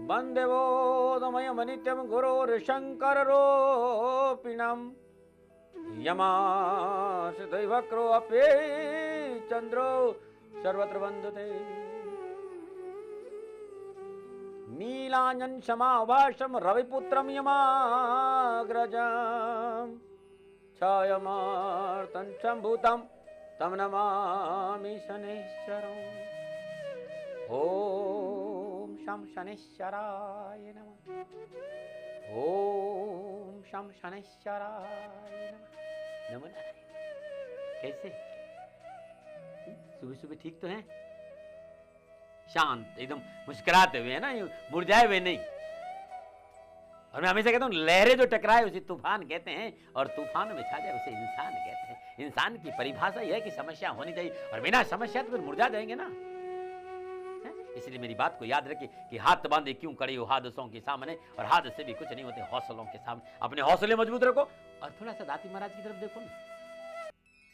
वंदे बोधमयम नित्यम गुरोर्शंकररूपिणम् यमाश्रितैवक्रो अपि चंद्रो सर्वत्र वन्दते नीलांजन समाभाषम रविपुत्रम यमाग्रजम् छायामार्तं शम्भुतं तम नमामि शनैश्चरम्। ओम शं शनैश्चराय नमः। ओम शं शनैश्चराय नमः। नमो नारायण। कैसे सुबह सुबह ठीक तो हैं? शांत एकदम मुस्कुराते हुए है ना, मुरझाए हुए नहीं। और मैं हमेशा कहता हूँ लहरें जो टकराए उसे तूफान कहते हैं और तूफान में छा जाए उसे इंसान कहते हैं। इंसान की परिभाषा यह है कि समस्या होनी चाहिए और बिना समस्या तो फिर मुरझा जाएंगे ना। इसलिए मेरी बात को याद रखिए कि हाथ बांधे क्यों खड़े हो हादसों के सामने, और हादसे भी कुछ नहीं होते हौसलों के सामने। अपने हौसले मजबूत रखो और थोड़ा सा दाती महाराज की तरफ देखो ना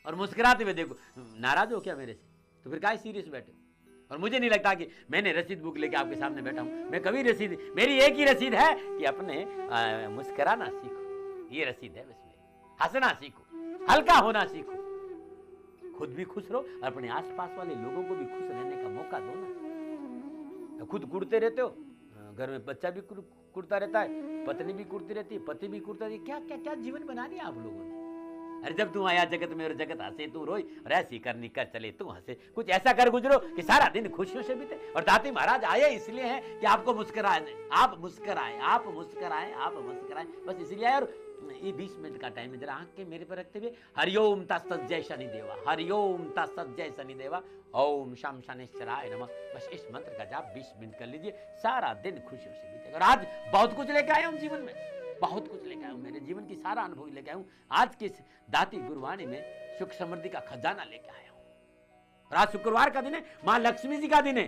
और मुस्कुराते हुए देखो। नाराज हो क्या मेरे से? तो फिर काहे सीरियस बैठे हो? और मुझे नहीं लगता कि मैंने रसीद बुक लेके आपके सामने बैठा हूं। मैं कभी रसीद, मेरी एक ही रसीद है कि अपने मुस्कुराना सीखो। ये रसीद है बस मेरी। हंसना सीखो, हल्का होना सीखो, खुद भी खुश रहो और अपने आसपास वाले लोगों को भी खुश रहने का मौका दो ना। खुद कुड़ते रहते हो, घर में बच्चा भी कुड़ता रहता है, पत्नी भी कुड़ती रहती है, पति भी कुड़ता रहती है। क्या क्या क्या जीवन बना दिया आप लोगों ने। अरे जब तू आया जगत में और जगत हंसे तू रोई, और ऐसी करनी कर चले तू हंसे। कुछ ऐसा कर गुजरो कि सारा दिन खुशियों से बीते। और दाती महाराज आए इसलिए हैं कि आपको मुस्कुराए, आप मुस्कुराए, आप मुस्कुराए, आप मुस्कुराए, बस इसलिए आए। और ये 20 मिनट का टाइम है, जरा आंख के मेरे पर रखते हुए हरिओम तत्सत् जय शनिदेवा, हरिओम तत्सत् जय शनिदेवा, ओम शं शनैश्चराय नमः। बस इस मंत्र का जाप 20 मिनट कर लीजिए, सारा दिन खुशियों से बीतेगा। और आज बहुत कुछ लेकर आया हूं जीवन में, बहुत कुछ लेकर आया हूं, मेरे जीवन की सारा अनुभव लेकर आया हूं। आज की दाती गुरुवाणी में सुख समृद्धि का खजाना लेकर आया हूं। और आज शुक्रवार का दिन है, मां लक्ष्मी जी का दिन है,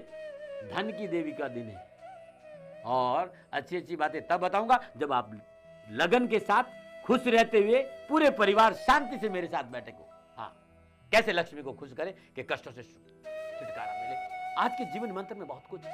धन की देवी का दिन है। और अच्छी अच्छी बातें तब बताऊंगा जब आप लगन के साथ खुश रहते हुए पूरे परिवार शांति से मेरे साथ बैठे हो। हाँ, कैसे लक्ष्मी को खुश करें कि कष्टों से छुटकारा मिले। आज के जीवन मंत्र में बहुत कुछ है।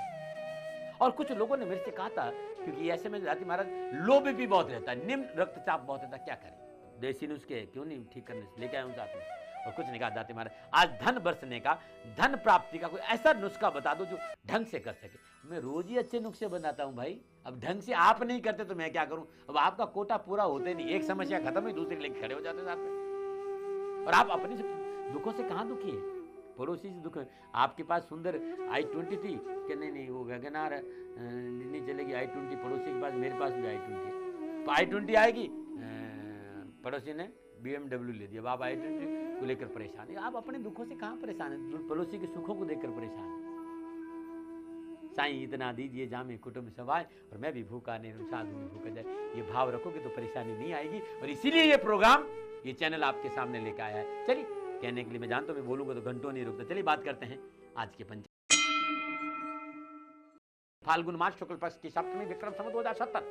और कुछ लोगों ने मेरे से कहा था, क्योंकि ऐसे में दाती महाराज लो बीपी बहुत रहता है, निम्न रक्तचाप बहुत रहता है, क्या करें? देसी नुस्खे क्यों नहीं ठीक करने से लेके आए हूं साथ में। और कुछ नहीं कहा दाती महाराज, आज धन बरसने का, धन प्राप्ति का कोई ऐसा नुस्खा बता दो जो ढंग से कर सके। मैं रोज ही अच्छे नुस्खे बनाता हूं भाई, अब ढंग से आप नहीं करते तो मैं क्या करूं। अब आपका कोटा पूरा होते नहीं, एक समस्या खत्म हुई दूसरी लेके खड़े हो जाते साथ में। और आप अपने दुखों से कहां दुखी है, पड़ोसी से दुख है। आपके पास सुंदर i20 थी कि नहीं वो वैगनार नहीं चलेगी, i20 पड़ोसी के पास, मेरे पास भी i20 है। तो i20 आएगी, पड़ोसी ने BMW ले दिया, आप i20 को लेकर परेशान है। आप अपने दुखों से कहां परेशान है, पड़ोसी के सुखों को देखकर परेशान है। साईं इतना दीजिए जामे कुटुंब सवाय, और मैं भी भूखा नहीं साधु भी भूखा जाए। ये भाव रखोगे तो परेशानी नहीं आएगी। और इसीलिए ये प्रोग्राम, ये चैनल आपके सामने लेकर आया है। चलिए, कहने के लिए मैं जानता हूं मैं बोलूंगा तो घंटों नहीं रुकता। चलिए बात करते हैं आज के पंचांग। फाल्गुन मास शुक्ल पक्ष की सप्तमी, विक्रम संवत 2070,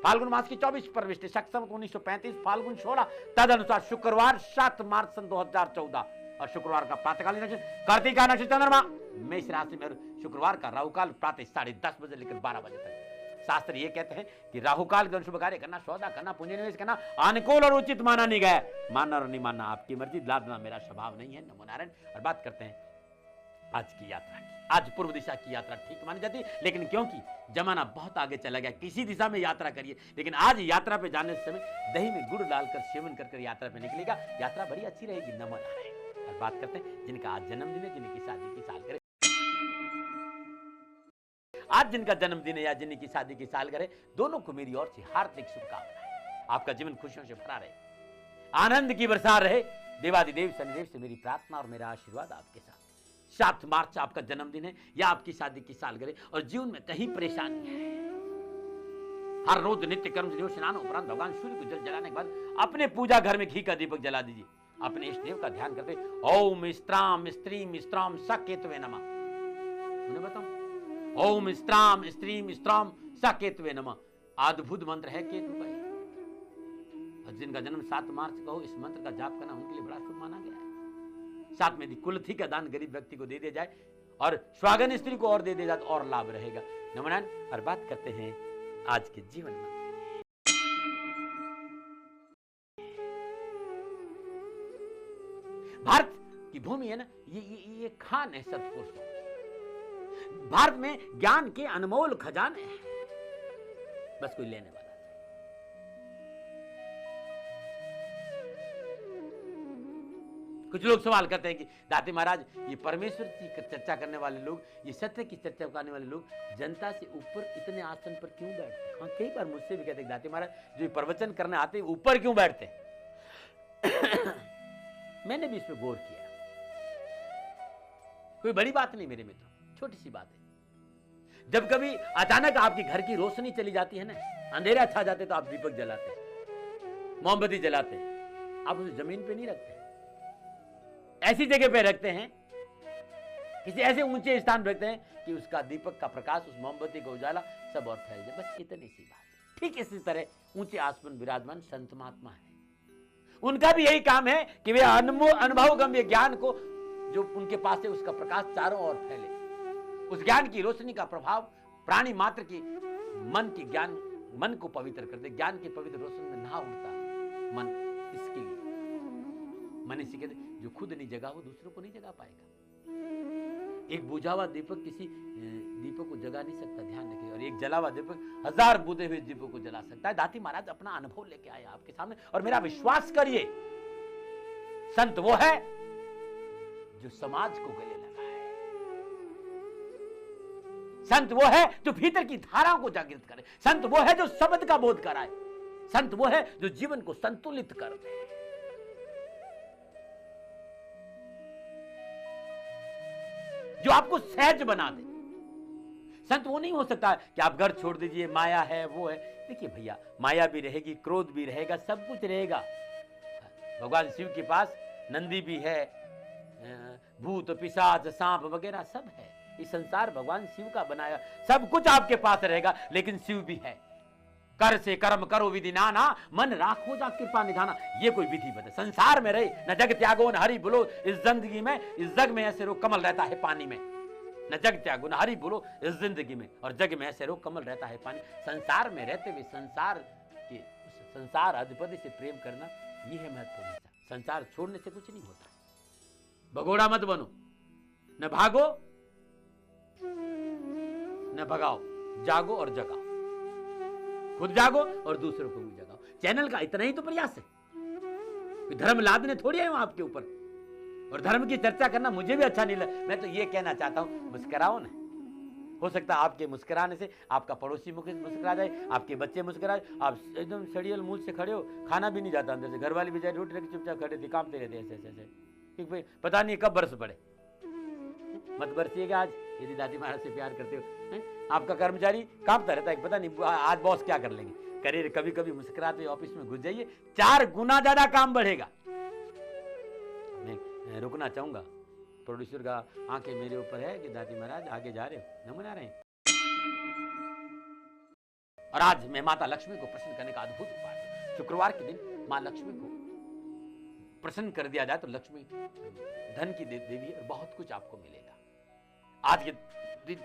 फाल्गुन मास की 24 प्रविष्टि, शक संवत 1935, फाल्गुन 16, तदनुसार शुक्रवार 7 मार्च सन 2014। और शुक्रवार का प्रातःकालीन नक्षत्र कार्तिका नक्षत्र, चंद्रमा मेष राशि में। शुक्रवार का राहुकाल प्रातः 10:30 बजे लेकर 12 बजे तक। शास्त्र ये कहते हैं कि राहुकाल के शुभ कार्य करना, सौदा करना, पूंजी निवेश करना अनुकूल और उचित माना नहीं गया। मानना और नहीं मानना आपकी मर्जी, लादना मेरा स्वभाव नहीं है। नमो नारायण। और बात करते हैं आज की यात्रा की। आज पूर्व दिशा की यात्रा ठीक मानी जाती है, लेकिन क्योंकि जमाना बहुत आगे चला गया, किसी दिशा में यात्रा करिए, लेकिन आज यात्रा पे जाने से समय दही में गुड़ डालकर सेवन कर यात्रा पे निकलेगा, यात्रा बड़ी अच्छी रहेगी। नमो नारायण। और बात करते हैं जिनका आज जन्मदिन है, जिनकी शादी की सालगिरह, आज जिनका जन्मदिन है या जिनकी शादी की सालगिरह, दोनों को मेरी ओर से हार्दिक शुभकामनाएं। आपका जीवन खुशियों से भरा रहे, आनंद की बरसात रहे। देवादिदेव शनिदेव से मेरी प्रार्थना और मेरा आशीर्वाद आपके साथ। 7 मार्च आपका जन्मदिन है या आपकी शादी की सालगिरह, और जीवन में कहीं परेशानी है, हर रोज नित्य कर्म से स्नान उपरांत भगवान सूर्य को जल जलाने के बाद अपने पूजा घर में घी का दीपक जला दीजिए। अपने इष्ट देव का ध्यान करते ओम स्त्राम स्त्रीम स्त्राम सकेतवे नमः। उन्हें बताऊं, ओम स्त्राम स्त्रीम स्त्राम सकेतवे नमः अद्भुत मंत्र है केतु का। और जिनका जन्म 7 मार्च का हो, इस मंत्र का जाप करना उनके लिए बड़ा शुभ माना गया है। साथ में यदि कुलथी का दान गरीब व्यक्ति को दे दिया जाए और स्वागन स्त्री को और दे दिया जाए तो और लाभ रहेगा। नमन। और बात करते हैं आज के जीवन मंत्र। भारत की भूमि है ना, ये खान है सत्पुरुषों। भारत में ज्ञान के अनमोल खजाने हैं, बस कोई लेने वाला चाहिए। कुछ लोग सवाल करते हैं कि दाती महाराज, ये परमेश्वर की चर्चा करने वाले लोग, ये सत्य की चर्चा करने वाले लोग जनता से ऊपर इतने आसन पर क्यों बैठते हैं? हाँ, कई बार मुझसे भी कहते हैं दाती महाराज, जो प्रवचन करने आते हैं ऊपर क्यों बैठते हैं? मैंने भी इस पर गौर किया। कोई बड़ी बात नहीं मेरे मित्रों, छोटी सी बात है। जब कभी अचानक आपके घर की रोशनी चली जाती है ना, अंधेरा छा जाते, तो आप दीपक जलाते, मोमबत्ती जलाते, आप उसे जमीन पे नहीं रखते, ऐसी जगह पे रखते हैं, किसी ऐसे ऊंचे स्थान रखते हैं कि उसका दीपक का प्रकाश, उस मोमबत्ती का उजाला सब और फैल जाए। बस इतनी सी बात। ठीक इसी तरह ऊंचे आसमान विराजमान संत महात्मा है, उनका भी यही काम है कि वे अनुभवगम्य ज्ञान को जो उनके पास है उसका प्रकाश चारों ओर फैले। उस ज्ञान की रोशनी का प्रभाव प्राणी मात्र की मन को पवित्र कर दे। ज्ञान की पवित्र रोशनी में नहा उठता मन, इसके लिए मनुष्य कहते जो खुद नहीं जगा वो दूसरों को नहीं जगा पाएगा। एक बुझा हुआ दीपक किसी दीपक को जगा नहीं सकता, ध्यान रखिए। और एक जला हुआ दीपक 1000 बुझे हुए दीपक को जला सकता है। दाती महाराज अपना अनुभव लेके आए आपके सामने, और मेरा विश्वास करिए, संत वो है जो समाज को गले लगाए, संत वो है जो भीतर की धाराओं को जागृत करे, संत वो है जो शब्द का बोध कराए, संत वो है जो जीवन को संतुलित कर दे। जो आपको सहज बना दे। संत वो नहीं हो सकता कि आप घर छोड़ दीजिए, माया है वो है। देखिए भैया, माया भी रहेगी, क्रोध भी रहेगा, सब कुछ रहेगा। भगवान शिव के पास नंदी भी है, भूत पिशाच सांप वगैरह सब है। ये संसार भगवान शिव का बनाया, सब कुछ आपके पास रहेगा, लेकिन शिव भी है। कर से कर्म करो विधि नाना, मन राखो जा कृपा निधाना। ये कोई विधि बता, संसार में रहे न जग त्यागो न हरि बोलो। इस जिंदगी में, इस जग में ऐसे रोग कमल रहता है पानी में, न जग त्यागो न हरि बोलो। इस जिंदगी में और जग में ऐसे रोग कमल रहता है पानी। संसार में रहते हुए संसार अधिपति से प्रेम करना, यह है महत्वपूर्ण हिस्सा। संसार छोड़ने से कुछ नहीं होता। भगोड़ा मत बनो, न भागो न भगाओ, जागो और जगाओ। खुद जागो और दूसरों को भी जगाओ। चैनल का इतना ही तो प्रयास है। धर्म लादने थोड़ी आए आपके ऊपर, और धर्म की चर्चा करना मुझे भी अच्छा नहीं लगा। मैं तो ये कहना चाहता हूं, मुस्कुराओ ना। हो सकता है आपके मुस्कुराने से आपका पड़ोसी मुस्कुरा जाए, आपके बच्चे मुस्कुराए। आप एकदम सड़ियल मुंह से खड़े हो, खाना भी नहीं जाता अंदर से, घर वाली बेचारी रोटी रख चुपचाप खड़े थे, कामते रहते ऐसे ऐसे कि भाई पता नहीं कब बरस पड़े। मत बरसिएगा आज, यदि दादी महाराज से प्यार करते हो। आपका कर्मचारी कांपता रहता है, पता नहीं आज बॉस क्या कर लेंगे। करिए, कभी कभी मुस्कुराते ऑफिस में घुस जाइए, 4 गुना ज्यादा काम बढ़ेगा। मैं रुकना चाहूंगा, प्रोड्यूसर का आंखें मेरे ऊपर है कि दादी महाराज आगे जा रहे हो, न मना रहे हैं। और आज मैं माता लक्ष्मी को प्रसन्न करने का अद्भुत उपाय। शुक्रवार के दिन मां लक्ष्मी को प्रसन्न कर दिया जाए तो लक्ष्मी धन की देवी है और बहुत कुछ आपको मिलेगा। आज के दिन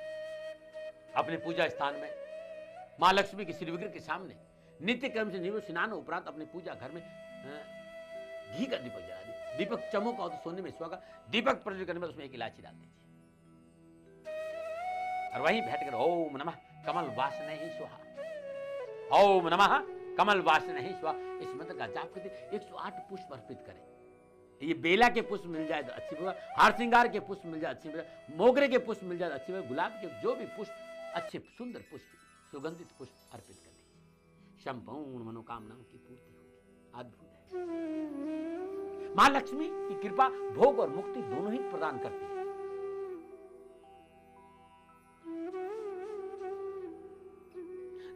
अपने पूजा स्थान में मां लक्ष्मी के श्री विग्रह के सामने नित्य क्रम से निवृत्त स्नान उपरांत अपने पूजा घर में घी का दीपक जला दीजिए। दीपक चमक और तो सोने में सुहागा। दीपक प्रज्वलित करने में उसमें एक इलायची डाल दीजिए, और वहीं बैठकर ओम नमः कमल वासने ही स्वाहा, ओम नमः कमल वासने ही स्वाहा, इस मंत्र का जाप करके 108 पुष्प अर्पित करें। ये बेला के पुष्प मिल जाए तो अच्छी बात, हार श्रृंगार के पुष्प मिल जाए अच्छी बात, मोगरे के पुष्प मिल जाए अच्छी बात, गुलाब के जो भी पुष्प अच्छे सुंदर पुष्प, सुगंधित पुष्प अर्पित कर दीजिए। संपूर्ण मनोकामनाओं की पूर्ति होगी। अद्भुत है। मां लक्ष्मी की कृपा भोग और मुक्ति दोनों ही प्रदान करती है।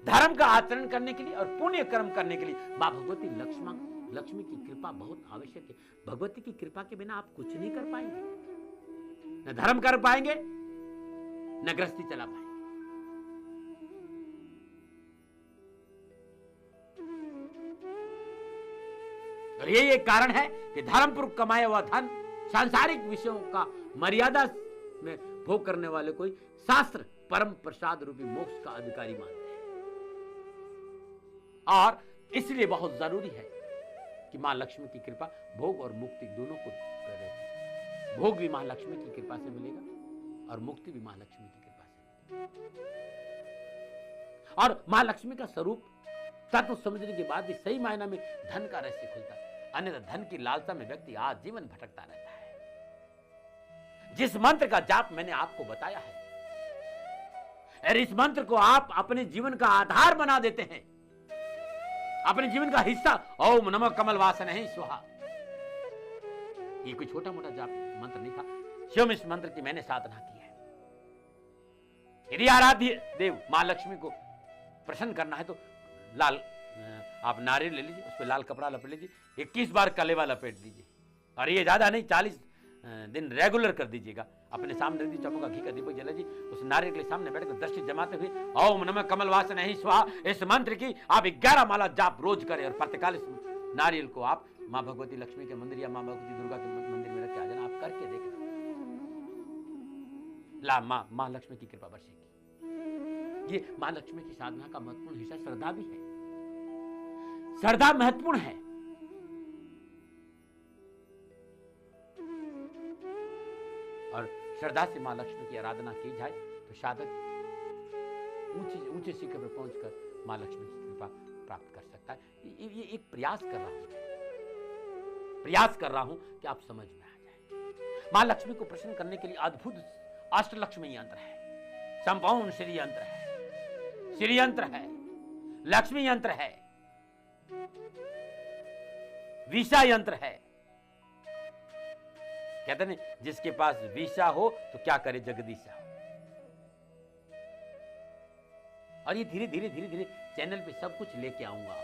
धर्म का आचरण करने के लिए और पुण्य कर्म करने के लिए मां भगवती लक्ष्मी की कृपा बहुत आवश्यक है। भगवती की कृपा के बिना आप कुछ नहीं कर पाएंगे, न धर्म कर पाएंगे, न गृहस्थी चला पाएंगे। और यही एक कारण है कि धर्मपूर्वक कमाया हुआ धन सांसारिक विषयों का मर्यादा में भोग करने वाले कोई शास्त्र परम प्रसाद रूपी मोक्ष का अधिकारी मानते हैं। और इसलिए बहुत जरूरी है कि मां लक्ष्मी की कृपा भोग और मुक्ति दोनों को करे। भोग भी मां लक्ष्मी की कृपा से मिलेगा और मुक्ति भी मां लक्ष्मी की कृपा से मिलेगा। और मां लक्ष्मी का स्वरूप तत्व समझने के बाद भी सही मायना में धन का रहस्य खुलता है, अन्यथा धन की लालसा में व्यक्ति आजीवन भटकता रहता है। जिस मंत्र का जाप मैंने आपको बताया है, और इस मंत्र को आप अपने जीवन का आधार बना देते हैं, अपने जीवन का हिस्सा, ओम नमः कमल वासन है स्वाहा। ये कोई छोटा मोटा जाप मंत्र नहीं था, स्वयं इस मंत्र की मैंने साधना की है। यदि आराध्य देव मां लक्ष्मी को प्रसन्न करना है तो लाल आप नारियल ले लीजिए, उस पर लाल कपड़ा लपेट लीजिए, 21 बार कलेवा लपेट दीजिए, और ये ज्यादा नहीं 40 दिन रेगुलर कर दीजिएगा। अपने सामने रख दीजिए, चमों का घी का दीपक जला दीजिए, उस नारियल के सामने बैठकर दृष्टि जमाते हुए ओम नमः कमल वासन है स्वाहा इस मंत्र की आप 11 माला जाप रोज करें। और प्रातःकाल इस नारियल को आप मां भगवती लक्ष्मी के मंदिर या मां भगवती दुर्गा के मंदिर में रख के आ जाना। आप करके देखें, मां लक्ष्मी की कृपा बरसेगी। ये मां लक्ष्मी की साधना का महत्वपूर्ण हिस्सा श्रद्धा भी है। श्रद्धा महत्वपूर्ण है। और श्रद्धा से मां लक्ष्मी की आराधना की जाए तो साधक ऊंचे शिखर पर पहुंचकर मां लक्ष्मी की कृपा प्राप्त कर सकता है। ये एक प्रयास कर रहा हूं कि आप समझ में आ जाए। मां लक्ष्मी को प्रसन्न करने के लिए अद्भुत अष्टलक्ष्मी यंत्र है, संपूर्ण श्री यंत्र है, श्री यंत्र है, लक्ष्मी यंत्र है, विषा यंत्र है। कहते हैं जिसके पास विषा हो तो क्या करे जगदीशा हो। और ये धीरे धीरे धीरे धीरे चैनल पे सब कुछ लेके आऊंगा।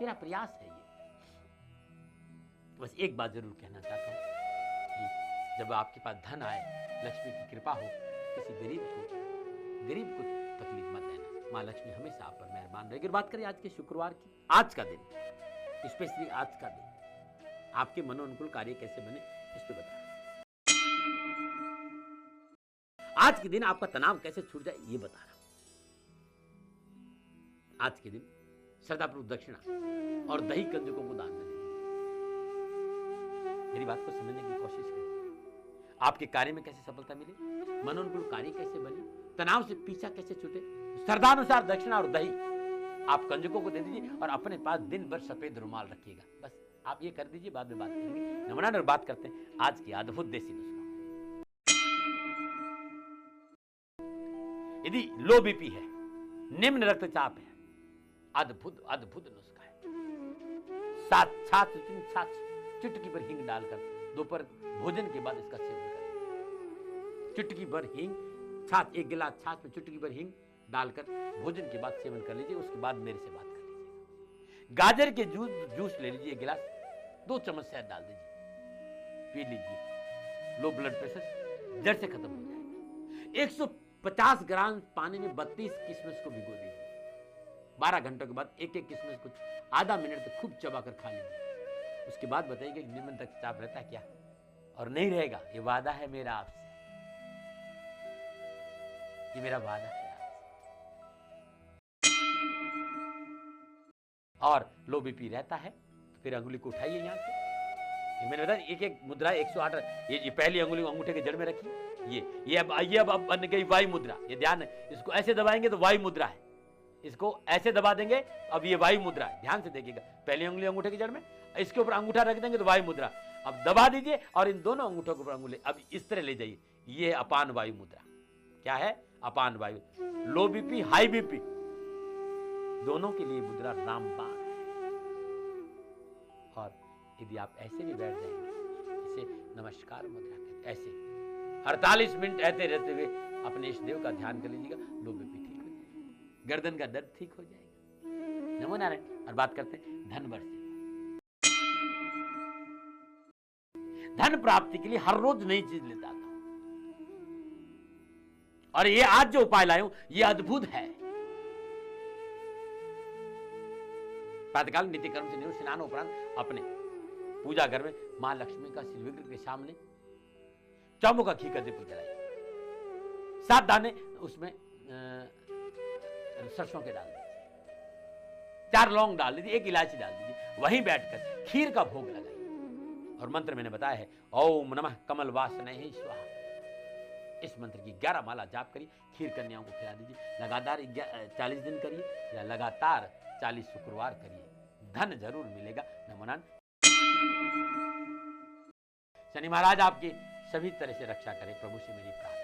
मेरा प्रयास है ये। बस एक बात जरूर कहना चाहता हूं कि जब आपके पास धन आए, लक्ष्मी की कृपा हो, किसी गरीब को तकलीफ मत देना। मां लक्ष्मी हमेशा आप पर मेहरबान रहेगी। बात करें आज के शुक्रवार की, आज का दिन, स्पेशली आज का दिन आपके मनोनुकूल कार्य कैसे बने इस पे बता। आज के दिन आपका तनाव कैसे छूट जाए ये बता रहा हूं। आज के दिन श्रद्धापूर्वक दक्षिणा और दही कंजकों को दान में दें। मेरी बात को समझने की कोशिश करें। आपके कार्य में कैसे सफलता मिले, मनोनुकूल कार्य कैसे बने, तनाव से पीछा कैसे छूटे, श्रद्धानुसार दक्षिणा और दही आप कंजकों को दे दीजिए और अपने पास दिन भर सफेद रुमाल रखिएगा। बस आप ये कर दीजिए, बाद में बात करेंगे। नमस्कार, और बात करते हैं आज की अद्भुत देसी नुस्खा। यदि लो बीपी है, निम्न रक्तचाप है, अद्भुत अद्भुत नुस्खा है। छाछ चुटकी भर हींग डालकर दोपहर भोजन के बाद इसका सेवन करें। चुटकी भर हींग, छाछ, 1 गिलास छाछ में चुटकी भर हींग डालकर भोजन के बाद सेवन कर लीजिए। उसके बाद मेरे से बात कर लीजिए। गाजर के जूस ले लीजिए, 1 गिलास, 2 चम्मच शहद डाल दीजिए, पी लीजिए। लो ब्लड प्रेशर जड़ से खत्म हो जाएगा। 150 ग्राम पानी में 32 किशमिश को भिगो दीजिए। 12 घंटों के बाद एक किशमिश को आधा मिनट तक खूब चबाकर खा लीजिए। उसके बाद बताइए निम्न रक्तचाप रहता क्या और नहीं रहेगा। ये वादा है मेरा आपसे, ये मेरा वादा है। और लो बीपी रहता है तो फिर अंगुली को उठाइए यहां से। मैंने बताया एक मुद्रा 108, ये पहली अंगुली अंगूठे के जड़ में रखिए। ये अब बन गई वायु मुद्रा। ये ध्यान है, इसको ऐसे दबाएंगे तो वायु मुद्रा है, इसको ऐसे दबा देंगे अब ये वायु मुद्रा है। ध्यान से देखिएगा, पहली अंगुली अंगूठे की जड़ में, इसके ऊपर अंगूठा रख देंगे तो वायु मुद्रा। अब दबा दीजिए और इन दोनों अंगूठों के ऊपर अंगुली अब इस तरह ले जाइए। ये अपान वायु मुद्रा। क्या है? अपान वायु। लो बीपी, हाई बीपी दोनों के लिए मुद्रा रामबाण है। और यदि आप ऐसे भी बैठ जाएंगे, इसे नमस्कार मुद्रा कहते हैं। ऐसे 48 मिनट ऐसे रहते हुए अपने इष्ट देव का ध्यान कर लीजिएगा, लो बीपी ठीक हो जाएगा, गर्दन का दर्द ठीक हो जाएगा। नमो नारायण। और बात करते हैं धन वर्ष। धन प्राप्ति के लिए हर रोज नई चीज लेता था, और ये आज जो उपाय लाया हूं ये अद्भुत है। प्रातःकाल नित्य कर्म से निवृत्त स्नान उपरांत अपने पूजा घर में मां लक्ष्मी का श्री विग्रह के सामने चौमुखा घी का दीपक जलाइए। 7 दाने उसमें सरसों के डाल दीजिए, 4 लौंग डाल दीजिए, 1 इलायची डाल दीजिए, वहीं बैठकर खीर का भोग लगाइए। और मंत्र मैंने बताया है, ओम नमः कमल वासने स्वाहा। इस मंत्र की 11 माला जाप करिए, खीर कन्याओं को खिला दीजिए। लगातार 40 दिन करिए या लगातार 40 शुक्रवार करिए, धन जरूर मिलेगा। नमो नारायण। शनि महाराज आपकी सभी तरह से रक्षा करें, प्रभु से मेरी प्रार्थना।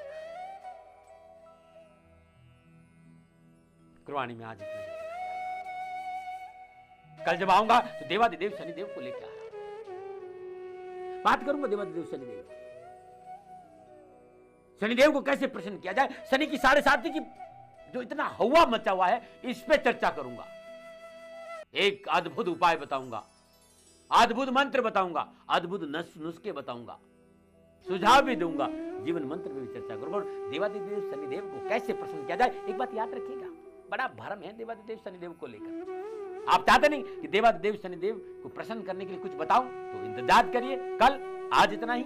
कुर्बानी में आज इतना ही। कल जब आऊंगा तो देवादिदेव शनिदेव को लेकर आ रहा हूं, बात करूंगा देवादिदेव शनिदेव, शनिदेव को कैसे प्रसन्न किया जाए। शनि की 7.5 की जो इतना हवा मचा हुआ है, इस पे चर्चा करूंगा। एक अद्भुत उपाय बताऊंगा, अद्भुत मंत्र बताऊंगा, अद्भुत नुस्खे बताऊंगा, सुझाव भी दूंगा, जीवन मंत्र में भी चर्चा करूंगा। देवादिदेव शनिदेव को कैसे प्रसन्न किया जाए, एक बात याद रखिएगा, बड़ा भ्रम है देवादिदेव शनिदेव को लेकर। आप चाहते नहीं कि देवादिदेव शनिदेव को प्रसन्न करने के लिए कुछ बताऊं, तो इंतजार करिए। कल आज इतना ही।